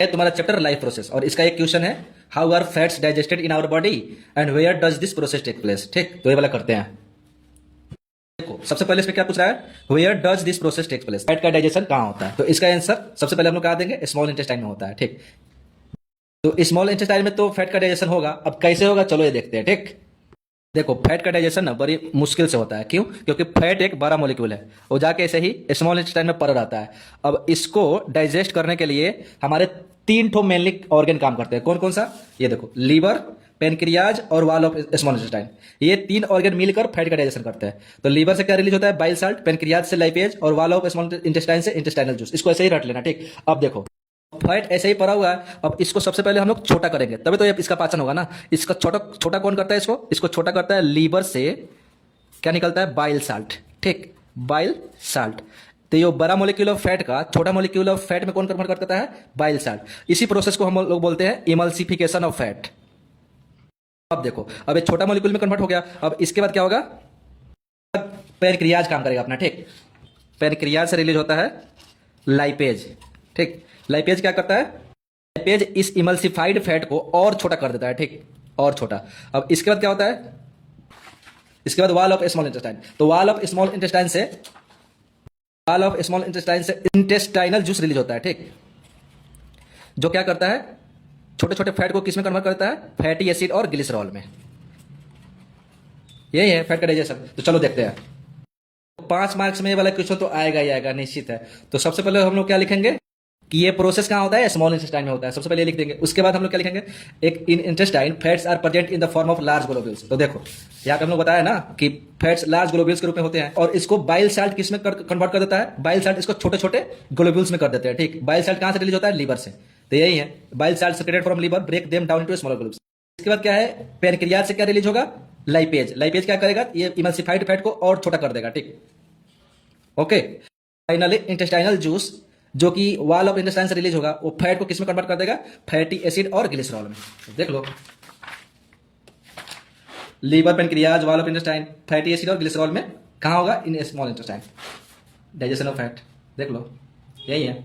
है तुम्हारा chapter life process, और इसका एक क्वेश्चन है how are fats digested in our body and where does this process take place. ठीक, तो ये वाला करते हैं। देखो सबसे पहले इसमें क्या पूछ रहा है, where does this process take place, fat का डाइजेशन कहाँ होता है। तो इसका आंसर सबसे पहले हम लोग कहा देंगे, स्मॉल इंटेस्टाइन में होता है। ठीक, तो स्मॉल इंटेस्टाइन में तो फैट का डाइजेशन होगा। अब कैसे होगा चलो ये देखते हैं। ठीक, देखो फैट का डाइजेशन ना बड़ी मुश्किल से होता है। क्यों? क्योंकि फैट एक बड़ा मॉलिक्यूल है, वो जाके ऐसे ही स्मॉल इंटेस्टाइन में पड़ रहता है। अब इसको डाइजेस्ट करने के लिए हमारे तीन ठो मेनली ऑर्गन काम करते हैं। कौन कौन सा? ये देखो, लीवर, पेनक्रियाज और वाल ऑफ स्मॉल इंटेस्टाइन। ये तीन ऑर्गन मिलकर फैट का डाइजेशन करते हैं। तो लीवर से क्या रिलीज होता है? बाइल साल्ट, पेनक्रियाज से लाइपेज और वाल ऑफ स्मॉल इंटेस्टाइन से इंटेस्टाइनल जूस। इसको ऐसे ही रट लेना। ठीक, अब देखो फैट ऐसे ही पड़ा हुआ है। अब इसको सबसे पहले हम लोग छोटा करेंगे, तभी तो ये इसका पाचन होगा ना। इसका छोटा छोटा कौन करता है? इसको छोटा करता है लीवर से क्या निकलता है? Bile salt. ठीक, बाइल साल्ट। तो ये बड़ा मॉलिक्यूल ऑफ फैट का छोटा मॉलिक्यूल ऑफ फैट में कौन कन्वर्ट करता है? Bile salt. इसी प्रोसेस को हम लोग बोलते हैं इमल्सिफिकेशन ऑफ फैट। अब देखो, अब ये छोटा मॉलिक्यूल में कन्वर्ट हो गया। अब इसके बाद क्या होगा? पेनक्रियाज काम करेगा अपना। ठीक, पेनक्रियाज से रिलीज होता है लाइपेज। ठीक, लाइपेज क्या करता है? लाइपेज इस इमल्सिफाइड फैट को और छोटा कर देता है। ठीक, और छोटा। अब इसके बाद क्या होता है? इसके बाद वाल ऑफ स्मॉल इंटेस्टाइन। तो वाल ऑफ स्मॉल इंटेस्टाइन से इंटेस्टाइनल जूस रिलीज होता है। ठीक, जो क्या करता है? छोटे छोटे फैट को किस में कन्वर्ट करता है? फैटी एसिड और ग्लिसरॉल में। यही है फैट का डाइजेशन। तो चलो देखते हैं। 5 मार्क्स में ये वाला क्वेश्चन तो आएगा ही आएगा, निश्चित है। तो सबसे पहले हम लोग क्या लिखेंगे कि ये प्रोसेस कहाँ होता है? स्मॉल इंटेस्टाइन में होता है। सबसे पहले लिख देंगे। उसके बाद हम लोग क्या लिखेंगे? एक in intestine fats are present in the form of large globules. तो देखो यहाँ पे हम लोग बताया ना कि फैट्स लार्ज ग्लोब्यूल्स के रूप में होते हैं, और इसको बाइल साल्ट किस में कन्वर्ट कर देता है? बाइल साल्ट इसको छोटे छोटे ग्लोब्यूल्स में कर देते हैं। ठीक, बाइल साल्ट कहाँ से रिलीज होता है? लीवर से। तो यही है, bile salt secreted from liver break them down into smaller globules. इसके बाद क्या है? पेनक्रियाज से क्या रिलीज होगा? लाइपेज। लाइपेज क्या करेगा? ये इमल्सिफाइड फैट को और छोटा कर देगा। ठीक, ओके। फाइनली इंटेस्टाइनल जूस जो कि वाल ऑफ इंटेस्टाइन से रिलीज होगा, वो फैट को किस में कन्वर्ट कर देगा? फैटी एसिड और ग्लिसरॉल में। देख लो, liver, pancreas, wall of intestine, fatty acid और ग्लिसरॉल में कहाँ होगा? In small intestine. Digestion of fat. देख लो, यही है।